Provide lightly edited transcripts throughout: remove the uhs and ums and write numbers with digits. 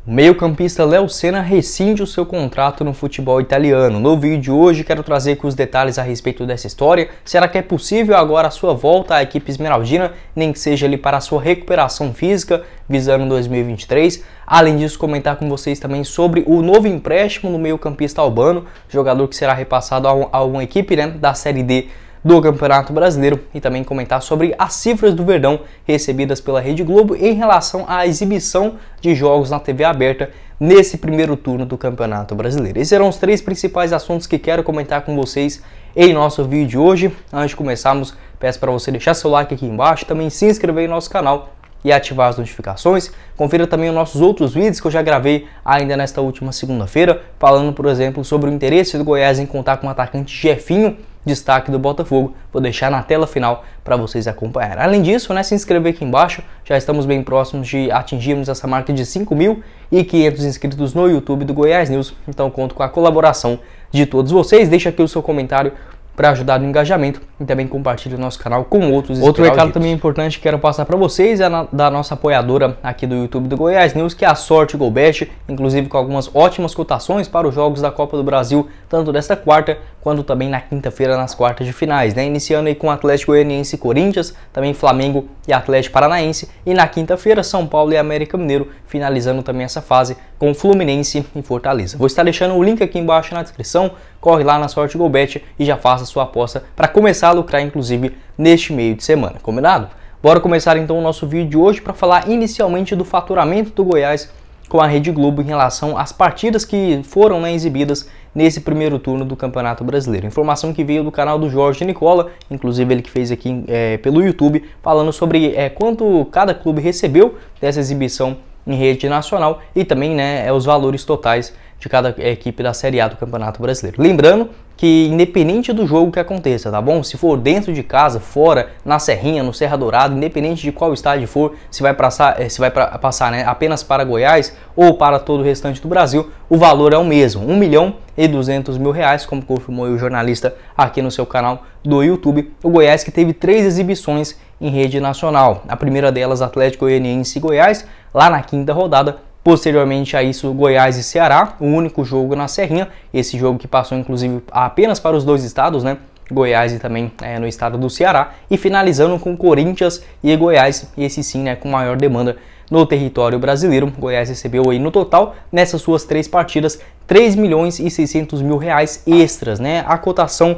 O meio-campista Léo Senna rescinde o seu contrato no futebol italiano. No vídeo de hoje quero trazer aqui os detalhes a respeito dessa história. Será que é possível agora a sua volta à equipe esmeraldina, nem que seja ali para a sua recuperação física, visando 2023? Além disso, comentar com vocês também sobre o novo empréstimo no meio-campista albano, jogador que será repassado a uma equipe, da Série D do Campeonato Brasileiro, e também comentar sobre as cifras do Verdão recebidas pela Rede Globo em relação à exibição de jogos na TV aberta nesse primeiro turno do Campeonato Brasileiro. Esses serão os três principais assuntos que quero comentar com vocês em nosso vídeo de hoje. Antes de começarmos, peço para você deixar seu like aqui embaixo, também se inscrever em nosso canal e ativar as notificações. Confira também os nossos outros vídeos que eu já gravei ainda nesta última segunda-feira, falando, por exemplo, sobre o interesse do Goiás em contar com o atacante Jefinho, destaque do Botafogo. Vou deixar na tela final para vocês acompanharem. Além disso, se inscrever aqui embaixo. Já estamos bem próximos de atingirmos essa marca de 5.500 inscritos no YouTube do Goiás News. Então conto com a colaboração de todos vocês. Deixa aqui o seu comentário para ajudar no engajamento e também compartilhe o nosso canal com outros. Outro recado também importante que quero passar para vocês é da nossa apoiadora aqui do YouTube do Goiás News, que é a Sorte Golbet, inclusive com algumas ótimas cotações para os jogos da Copa do Brasil, tanto desta quarta quanto também na quinta-feira nas quartas de finais, iniciando aí com Atlético Goianiense e Corinthians, também Flamengo e Atlético Paranaense, e na quinta-feira São Paulo e América Mineiro, finalizando também essa fase com Fluminense e Fortaleza. Vou estar deixando o link aqui embaixo na descrição. Corre lá na Sorte Golbet e já faça sua aposta para começar a lucrar, inclusive, neste meio de semana, combinado? Bora começar então o nosso vídeo de hoje para falar inicialmente do faturamento do Goiás com a Rede Globo em relação às partidas que foram exibidas nesse primeiro turno do Campeonato Brasileiro. Informação que veio do canal do Jorge Nicola, inclusive ele que fez aqui pelo YouTube, falando sobre quanto cada clube recebeu dessa exibição em rede nacional e também os valores totais de cada equipe da Série A do Campeonato Brasileiro. Lembrando que independente do jogo que aconteça, tá bom? Se for dentro de casa, fora, na Serrinha, no Serra Dourada, independente de qual estádio for, se vai passar apenas para Goiás ou para todo o restante do Brasil, o valor é o mesmo, R$1.200.000, como confirmou o jornalista aqui no seu canal do YouTube. O Goiás que teve 3 exibições em rede nacional. A primeira delas, Atlético Goianiense e Goiás, lá na quinta rodada. Posteriormente a isso, Goiás e Ceará, o único jogo na Serrinha, esse jogo que passou inclusive apenas para os dois estados, Goiás e também no estado do Ceará, e finalizando com Corinthians e Goiás, e esse sim com maior demanda no território brasileiro. Goiás recebeu aí no total, nessas suas 3 partidas, R$3.600.000 extras, A cotação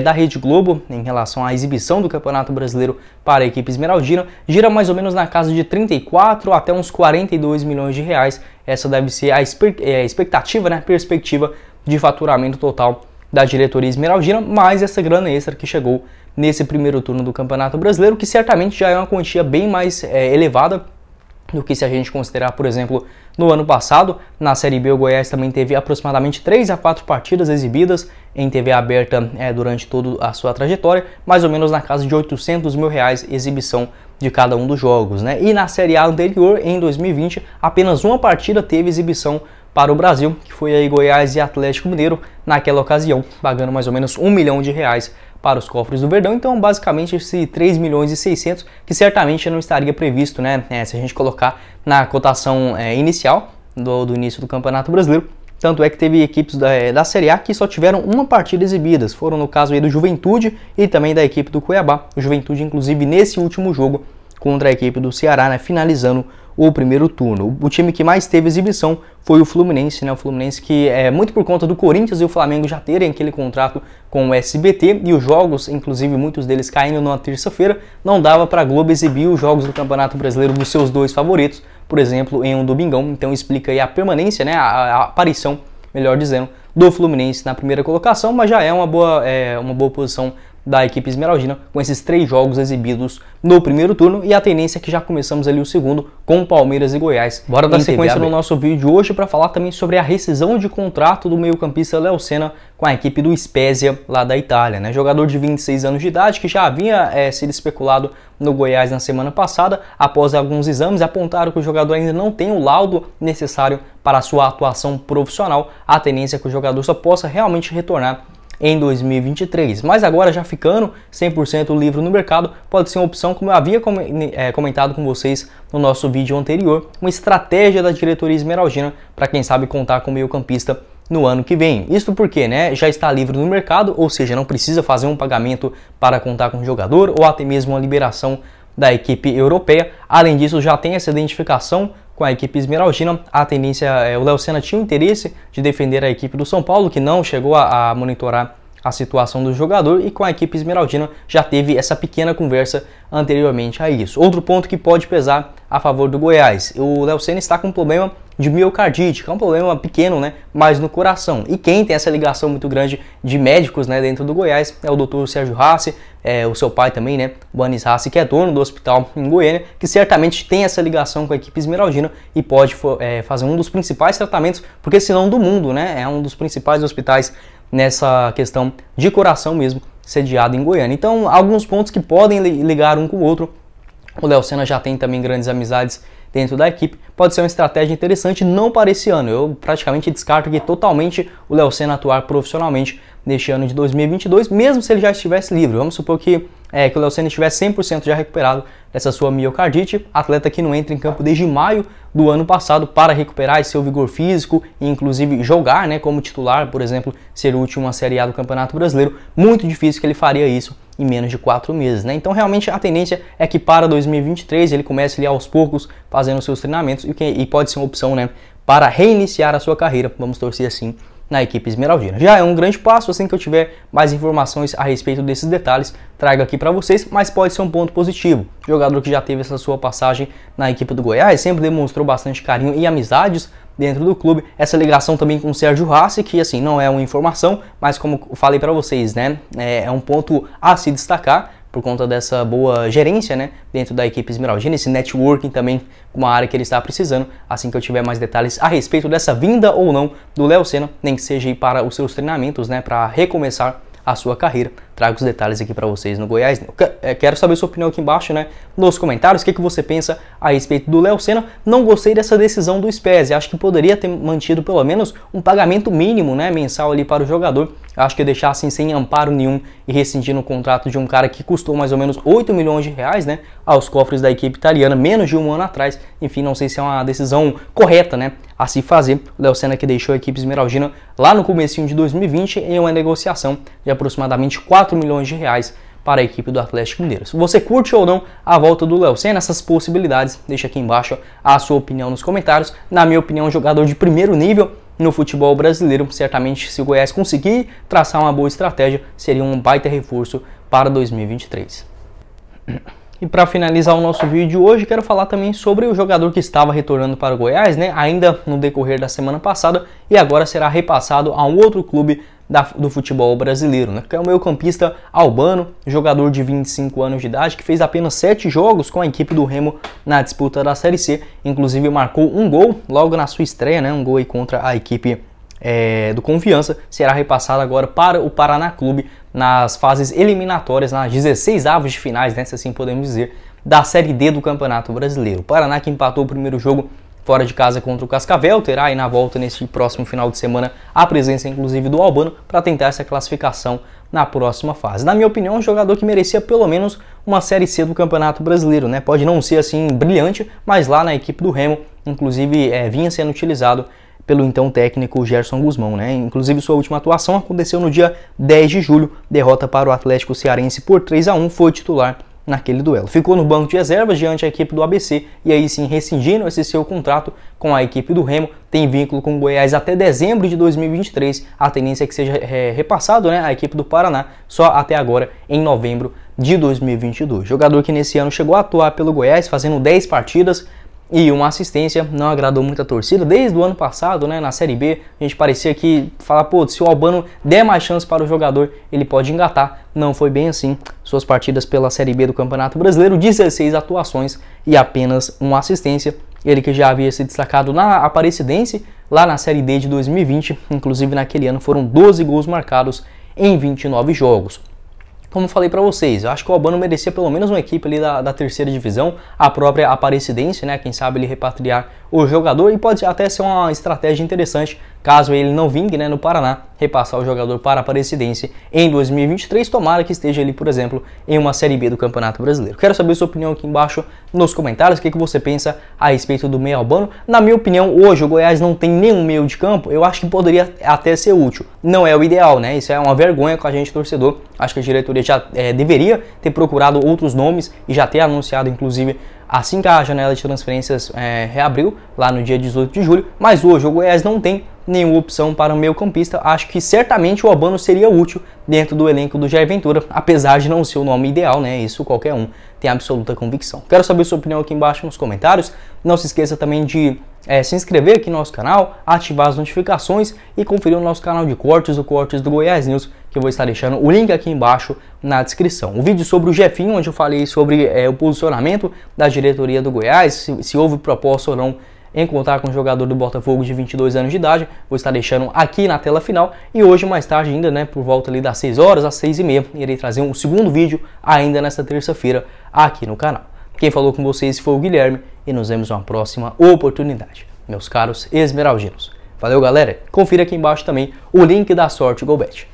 da Rede Globo em relação à exibição do Campeonato Brasileiro para a equipe esmeraldina gira mais ou menos na casa de 34 até uns 42 milhões de reais. Essa deve ser a expectativa, perspectiva de faturamento total da diretoria esmeraldina, mais essa grana extra que chegou nesse primeiro turno do Campeonato Brasileiro, que certamente já é uma quantia bem mais elevada do que se a gente considerar, por exemplo, no ano passado. Na Série B, o Goiás também teve aproximadamente 3 a 4 partidas exibidas em TV aberta durante toda a sua trajetória, mais ou menos na casa de R$800.000 exibição de cada um dos jogos, E na Série A anterior, em 2020, apenas uma partida teve exibição para o Brasil, que foi aí Goiás e Atlético Mineiro, naquela ocasião, pagando mais ou menos R$1 milhão para os cofres do Verdão. Então, basicamente, esse 3.600.000, que certamente não estaria previsto, se a gente colocar na cotação inicial do início do Campeonato Brasileiro. Tanto é que teve equipes da Série A que só tiveram uma partida exibidas. Foram no caso aí do Juventude e também da equipe do Cuiabá. O Juventude, inclusive, nesse último jogo contra a equipe do Ceará, finalizando o primeiro turno. O time que mais teve exibição foi o Fluminense, O Fluminense que muito por conta do Corinthians e o Flamengo já terem aquele contrato com o SBT e os jogos, inclusive muitos deles caindo na terça-feira, não dava para a Globo exibir os jogos do Campeonato Brasileiro dos seus 2 favoritos, por exemplo, em um domingão. Então explica aí a permanência, a aparição, melhor dizendo, do Fluminense na primeira colocação, mas já é uma boa posição da equipe esmeraldina com esses 3 jogos exibidos no primeiro turno, e a tendência é que já começamos ali o segundo com Palmeiras e Goiás. Bora dar sequência no nosso vídeo de hoje para falar também sobre a rescisão de contrato do meio-campista Léo Senna com a equipe do Spezia lá da Itália, Jogador de 26 anos de idade que já havia sido especulado no Goiás na semana passada. Após alguns exames apontaram que o jogador ainda não tem o laudo necessário para a sua atuação profissional. A tendência é que o jogador só possa realmente retornar em 2023. Mas agora já ficando 100% livre no mercado, pode ser uma opção, como eu havia comentado com vocês no nosso vídeo anterior, uma estratégia da diretoria esmeraldina para quem sabe contar com o meio-campista no ano que vem. Isso porque, né, já está livre no mercado, ou seja, não precisa fazer um pagamento para contar com o jogador ou até mesmo uma liberação da equipe europeia. Além disso, já tem essa identificação com a equipe esmeraldina. A tendência é o Léo Senna tinha o interesse de defender a equipe do São Paulo, que não chegou a monitorar a situação do jogador, e com a equipe esmeraldina já teve essa pequena conversa anteriormente a isso. Outro ponto que pode pesar a favor do Goiás: o Léo Senna está com um problema de miocardite, que é um problema pequeno, né, mas no coração. E quem tem essa ligação muito grande de médicos, né, dentro do Goiás é o Dr. Sérgio Rassi, o seu pai também, né, o Anis Rassi, que é dono do hospital em Goiânia, que certamente tem essa ligação com a equipe esmeraldina e pode fazer um dos principais tratamentos, porque senão do mundo, né, é um dos principais hospitais nessa questão de coração mesmo, sediado em Goiânia. Então, alguns pontos que podem ligar um com o outro. O Léo Senna já tem também grandes amizades dentro da equipe, pode ser uma estratégia interessante, não para esse ano. Eu praticamente descarto que totalmente o Léo Senna atuar profissionalmente neste ano de 2022, mesmo se ele já estivesse livre. Vamos supor que o Léo Senna estivesse 100% já recuperado dessa sua miocardite, atleta que não entra em campo desde maio do ano passado para recuperar esse seu vigor físico e inclusive jogar, né, como titular, por exemplo, ser útil em uma Série A do Campeonato Brasileiro. Muito difícil que ele faria isso em menos de 4 meses, né? Então realmente a tendência é que para 2023 ele comece ali aos poucos fazendo seus treinamentos e pode ser uma opção, né, para reiniciar a sua carreira, vamos torcer assim, na equipe esmeraldina. Já é um grande passo. Assim que eu tiver mais informações a respeito desses detalhes, trago aqui para vocês, mas pode ser um ponto positivo. Jogador que já teve essa sua passagem na equipe do Goiás, sempre demonstrou bastante carinho e amizades dentro do clube. Essa ligação também com o Sérgio Rassi, que assim, não é uma informação, mas como eu falei para vocês, né, é um ponto a se destacar por conta dessa boa gerência, né, dentro da equipe esmeraldina, esse networking também com uma área que ele está precisando. Assim que eu tiver mais detalhes a respeito dessa vinda ou não do Léo Senna, nem que seja ir para os seus treinamentos, né, para recomeçar a sua carreira, trago os detalhes aqui para vocês no Goiás. Quero saber sua opinião aqui embaixo, né, nos comentários. O que você pensa a respeito do Léo Senna? Não gostei dessa decisão do SPESI. Acho que poderia ter mantido pelo menos um pagamento mínimo, né, mensal ali para o jogador. Acho que deixar assim sem amparo nenhum e rescindir no contrato de um cara que custou mais ou menos 8 milhões de reais, né, aos cofres da equipe italiana menos de um ano atrás. Enfim, não sei se é uma decisão correta, né, a se fazer. O Léo Senna que deixou a equipe esmeraldina lá no comecinho de 2020 em uma negociação de aproximadamente 4 milhões de reais para a equipe do Atlético Mineiro. Se você curte ou não a volta do Léo Senna, essas possibilidades, deixa aqui embaixo a sua opinião nos comentários. Na minha opinião, um jogador de primeiro nível no futebol brasileiro. Certamente, se o Goiás conseguir traçar uma boa estratégia, seria um baita reforço para 2023. E para finalizar o nosso vídeo hoje, quero falar também sobre o jogador que estava retornando para o Goiás, né, ainda no decorrer da semana passada, e agora será repassado a um outro clube do futebol brasileiro, né, que é o meio-campista Albano, jogador de 25 anos de idade, que fez apenas 7 jogos com a equipe do Remo na disputa da Série C, inclusive marcou um gol logo na sua estreia, né, um gol aí contra a equipe do Confiança. Será repassado agora para o Paraná Clube nas fases eliminatórias, nas 16avos de finais, né, se assim podemos dizer, da Série D do Campeonato Brasileiro. O Paraná, que empatou o primeiro jogo fora de casa contra o Cascavel, terá aí na volta neste próximo final de semana a presença inclusive do Albano para tentar essa classificação na próxima fase. Na minha opinião, um jogador que merecia pelo menos uma Série C do Campeonato Brasileiro, né? Pode não ser assim brilhante, mas lá na equipe do Remo, inclusive vinha sendo utilizado pelo então técnico Gerson Guzmão, né? Inclusive sua última atuação aconteceu no dia 10 de julho, derrota para o Atlético Cearense por 3-1, foi titular naquele duelo. Ficou no banco de reservas diante da equipe do ABC e aí sim rescindindo esse seu contrato com a equipe do Remo, tem vínculo com o Goiás até dezembro de 2023, a tendência é que seja repassado, né, a equipe do Paraná só até agora em novembro de 2022. Jogador que nesse ano chegou a atuar pelo Goiás fazendo 10 partidas e uma assistência, não agradou muito a torcida desde o ano passado, né, na Série B. A gente parecia que falar, pô, se o Albano der mais chance para o jogador, ele pode engatar. Não foi bem assim. Suas partidas pela Série B do Campeonato Brasileiro, 16 atuações e apenas uma assistência. Ele que já havia se destacado na Aparecidense, lá na Série D de 2020, inclusive naquele ano foram 12 gols marcados em 29 jogos. Como falei para vocês, eu acho que o Albano merecia pelo menos uma equipe ali da terceira divisão, a própria Aparecidense, né? Quem sabe ele repatriar o jogador, e pode até ser uma estratégia interessante caso ele não vingue, né, no Paraná, repassar o jogador para a Aparecidense em 2023, tomara que esteja ali, por exemplo, em uma Série B do Campeonato Brasileiro. Quero saber sua opinião aqui embaixo nos comentários, o que você pensa a respeito do meio Albano. Na minha opinião, hoje o Goiás não tem nenhum meio de campo, eu acho que poderia até ser útil. Não é o ideal, né? Isso é uma vergonha com a gente, torcedor. Acho que a diretoria já deveria ter procurado outros nomes e já ter anunciado, inclusive, assim que a janela de transferências reabriu, lá no dia 18 de julho, mas hoje o Goiás não tem nenhuma opção para o meio campista. Acho que certamente o Albano seria útil dentro do elenco do Jair Ventura, apesar de não ser o nome ideal, né? Isso qualquer um tem absoluta convicção. Quero saber sua opinião aqui embaixo nos comentários. Não se esqueça também de se inscrever aqui no nosso canal, ativar as notificações e conferir o nosso canal de cortes, o Cortes do Goiás News, que eu vou estar deixando o link aqui embaixo na descrição. O vídeo sobre o Jefinho, onde eu falei sobre o posicionamento da diretoria do Goiás, se houve proposta ou não em contar com o jogador do Botafogo de 22 anos de idade, vou estar deixando aqui na tela final. E hoje, mais tarde ainda, né, por volta ali das 6 horas, às 6h30, irei trazer um segundo vídeo ainda nesta terça-feira aqui no canal. Quem falou com vocês foi o Guilherme e nos vemos numa próxima oportunidade, meus caros esmeraldinos. Valeu, galera. Confira aqui embaixo também o link da Sorte GoBet.